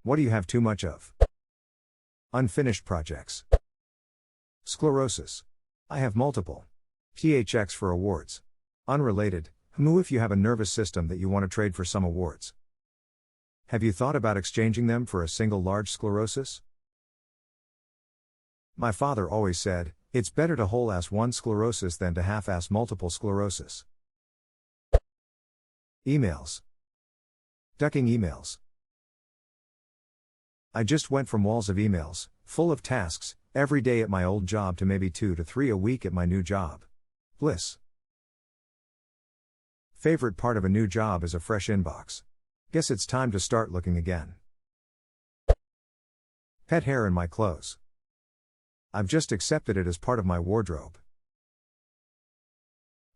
What do you have too much of? Unfinished projects. Sclerosis. I have multiple. PHX for awards. Unrelated. If you have a nervous system that you want to trade for some awards. Have you thought about exchanging them for a single large sclerosis? My father always said, it's better to whole-ass one sclerosis than to half-ass multiple sclerosis. Emails. Ducking emails. I just went from walls of emails, full of tasks, every day at my old job to maybe 2 to 3 a week at my new job. Bliss. Favorite part of a new job is a fresh inbox. Guess it's time to start looking again. Pet hair in my clothes. I've just accepted it as part of my wardrobe.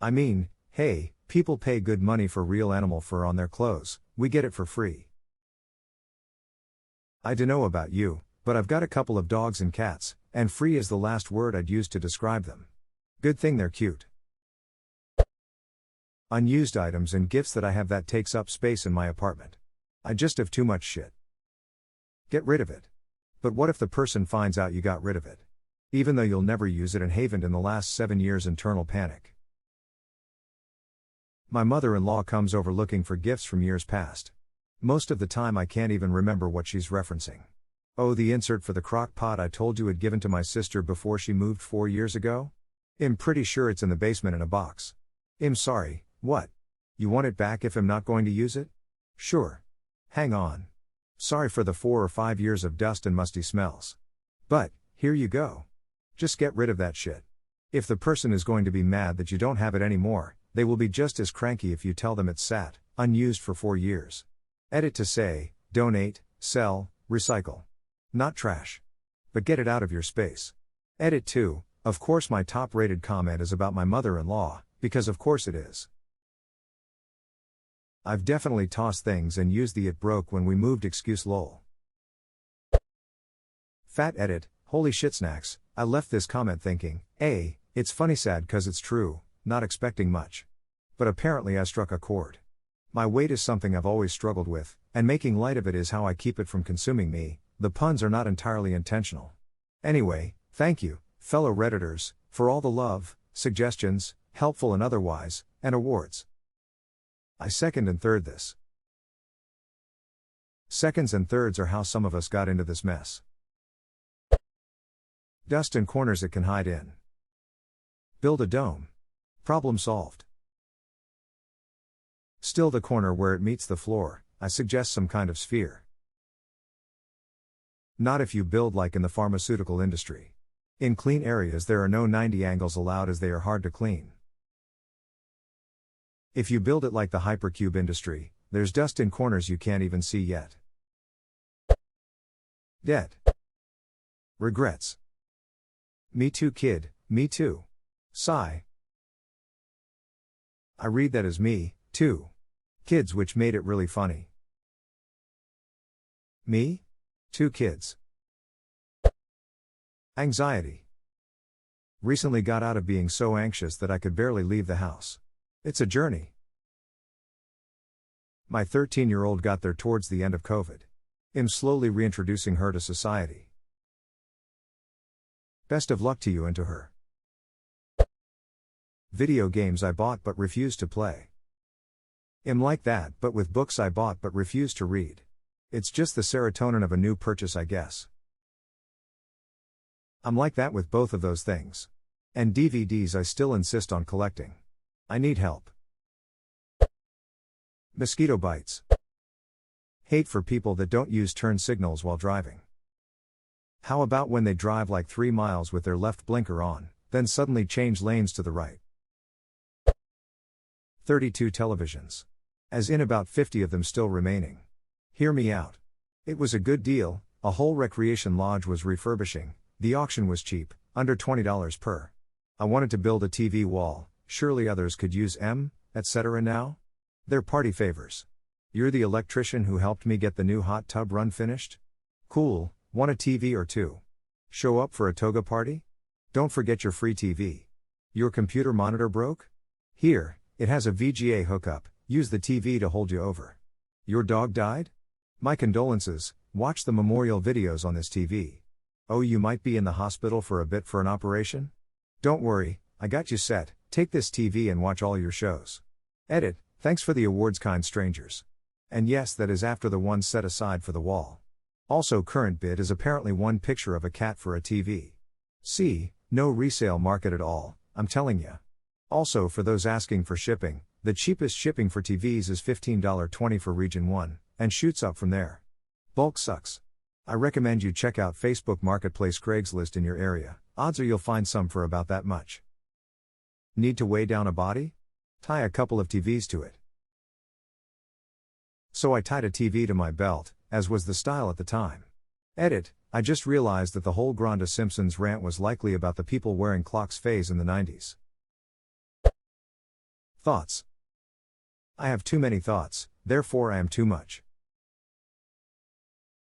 I mean, hey, people pay good money for real animal fur on their clothes, we get it for free. I dunno about you, but I've got a couple of dogs and cats, and free is the last word I'd use to describe them. Good thing they're cute. Unused items and gifts that I have that takes up space in my apartment. I just have too much shit. Get rid of it. But what if the person finds out you got rid of it? Even though you'll never use it and haven't in the last 7 years. Internal panic. My mother-in-law comes over looking for gifts from years past. Most of the time I can't even remember what she's referencing. Oh, the insert for the crock pot I told you had given to my sister before she moved 4 years ago? I'm pretty sure it's in the basement in a box. I'm sorry, what? You want it back if I'm not going to use it? Sure. Hang on. Sorry for the 4 or 5 years of dust and musty smells. But, here you go. Just get rid of that shit. If the person is going to be mad that you don't have it anymore, they will be just as cranky if you tell them it's sat, unused for 4 years. Edit to say, donate, sell, recycle. Not trash. But get it out of your space. Edit to, of course my top-rated comment is about my mother-in-law, because of course it is. I've definitely tossed things and used the "it broke when we moved" excuse lol. Fat edit, holy shit snacks, I left this comment thinking, it's funny sad cause it's true, not expecting much. But apparently I struck a chord. My weight is something I've always struggled with, and making light of it is how I keep it from consuming me. The puns are not entirely intentional. Anyway, thank you, fellow Redditors, for all the love, suggestions, helpful and otherwise, and awards. I second and third this. Seconds and thirds are how some of us got into this mess. Dust and corners it can hide in. Build a dome. Problem solved. Still the corner where it meets the floor, I suggest some kind of sphere. Not if you build like in the pharmaceutical industry. In clean areas there are no 90 angles allowed as they are hard to clean. If you build it like the hypercube industry, there's dust in corners you can't even see yet. Debt. Regrets. Me too kid, me too. Sigh. I read that as me, too. Kids, which made it really funny. Me? 2 kids. Anxiety. Recently got out of being so anxious that I could barely leave the house. It's a journey. My 13-year-old got there towards the end of COVID. I'm slowly reintroducing her to society. Best of luck to you and to her. Video games I bought but refused to play. I'm like that, but with books I bought but refused to read. It's just the serotonin of a new purchase, I guess. I'm like that with both of those things. And DVDs I still insist on collecting. I need help. Mosquito bites. Hate for people that don't use turn signals while driving. How about when they drive like 3 miles with their left blinker on, then suddenly change lanes to the right? 32 televisions. As in about 50 of them still remaining. Hear me out. It was a good deal, a whole recreation lodge was refurbishing, the auction was cheap, under $20 per. I wanted to build a TV wall, surely others could use etc. now? They're party favors. You're the electrician who helped me get the new hot tub run finished? Cool, want a TV or 2? Show up for a toga party? Don't forget your free TV. Your computer monitor broke? Here, it has a VGA hookup, use the TV to hold you over. Your dog died? My condolences, Watch the memorial videos on this TV. Oh, you might be in the hospital for a bit for an operation? Don't worry, I got you set. Take this TV and watch all your shows. Edit, thanks for the awards, kind strangers. And yes, that is after the ones set aside for the wall. Also, current bid is apparently one picture of a cat for a TV. See, no resale market at all, I'm telling ya. Also, for those asking for shipping, the cheapest shipping for TVs is $15.20 for region 1, and shoots up from there. Bulk sucks. I recommend you check out Facebook Marketplace Craigslist in your area, odds are you'll find some for about that much. Need to weigh down a body? Tie a couple of TVs to it. So I tied a TV to my belt, as was the style at the time. Edit, I just realized that the whole Granda Simpsons rant was likely about the people wearing clocks phase in the 90s. Thoughts. I have too many thoughts, therefore I am too much.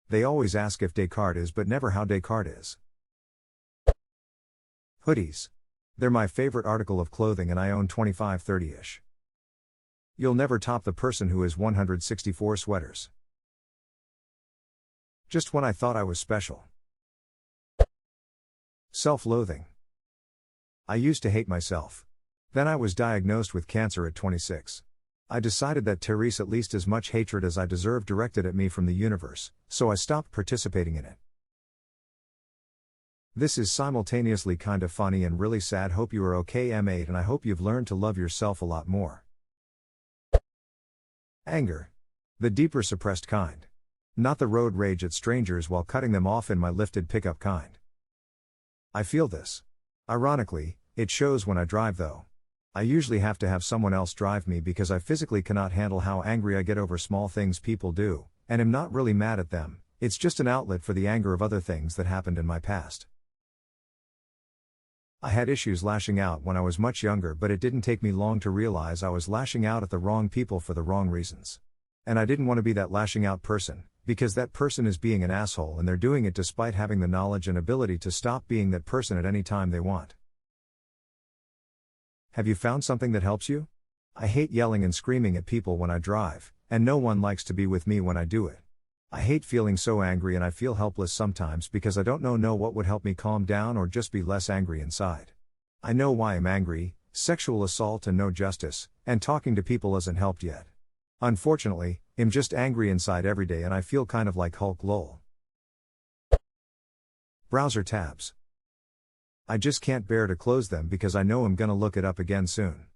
They always ask if Descartes is but never how Descartes is. Hoodies. They're my favorite article of clothing and I own 25-30-ish. You'll never top the person who has 164 sweaters. Just when I thought I was special. Self-loathing. I used to hate myself. Then I was diagnosed with cancer at 26. I decided that Therese at least as much hatred as I deserved directed at me from the universe, so I stopped participating in it. This is simultaneously kinda funny and really sad. Hope you are okay, M8, and I hope you've learned to love yourself a lot more. Anger. The deeper suppressed kind. Not the road rage at strangers while cutting them off in my lifted pickup kind. I feel this. Ironically, it shows when I drive though. I usually have to have someone else drive me because I physically cannot handle how angry I get over small things people do, and am not really mad at them, it's just an outlet for the anger of other things that happened in my past. I had issues lashing out when I was much younger, but it didn't take me long to realize I was lashing out at the wrong people for the wrong reasons. And I didn't want to be that lashing out person, because that person is being an asshole and they're doing it despite having the knowledge and ability to stop being that person at any time they want. Have you found something that helps you? I hate yelling and screaming at people when I drive, and no one likes to be with me when I do it. I hate feeling so angry and I feel helpless sometimes because I don't know what would help me calm down or just be less angry inside. I know why I'm angry: sexual assault and no justice, and talking to people hasn't helped yet. Unfortunately, I'm just angry inside every day and I feel kind of like Hulk lol. Browser tabs. I just can't bear to close them because I know I'm gonna look it up again soon.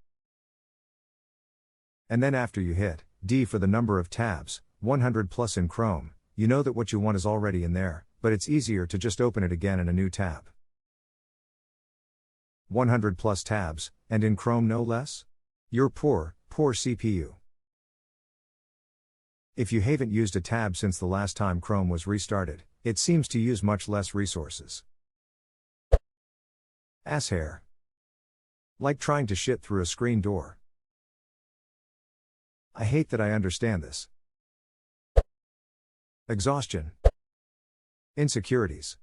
And then after you hit D for the number of tabs, 100 plus in Chrome, you know that what you want is already in there, but it's easier to just open it again in a new tab. 100 plus tabs, and in Chrome no less? You're poor CPU. If you haven't used a tab since the last time Chrome was restarted, it seems to use much less resources. Asshair. Like trying to shit through a screen door. I hate that I understand this. Exhaustion. Insecurities.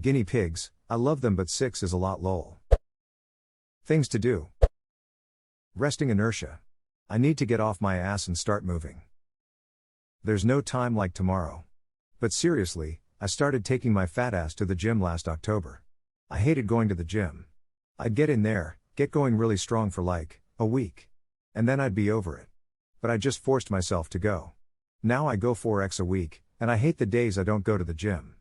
Guinea pigs, I love them but 6 is a lot lol. Things to do. Resting inertia. I need to get off my ass and start moving. There's no time like tomorrow. But seriously, I started taking my fat ass to the gym last October. I hated going to the gym. I'd get in there, get going really strong for like a week. And then I'd be over it. But I just forced myself to go. Now I go 4x a week, and I hate the days I don't go to the gym.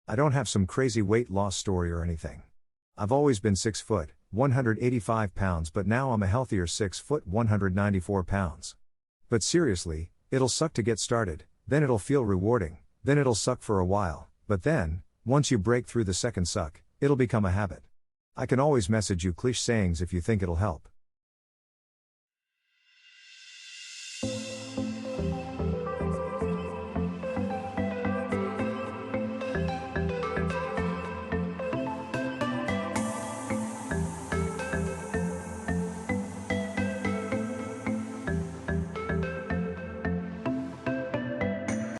I don't have some crazy weight loss story or anything. I've always been 6 foot, 185 pounds, but now I'm a healthier 6 foot, 194 pounds. But seriously, it'll suck to get started, then it'll feel rewarding, then it'll suck for a while, but then, once you break through the second suck, it'll become a habit. I can always message you cliché sayings if you think it'll help.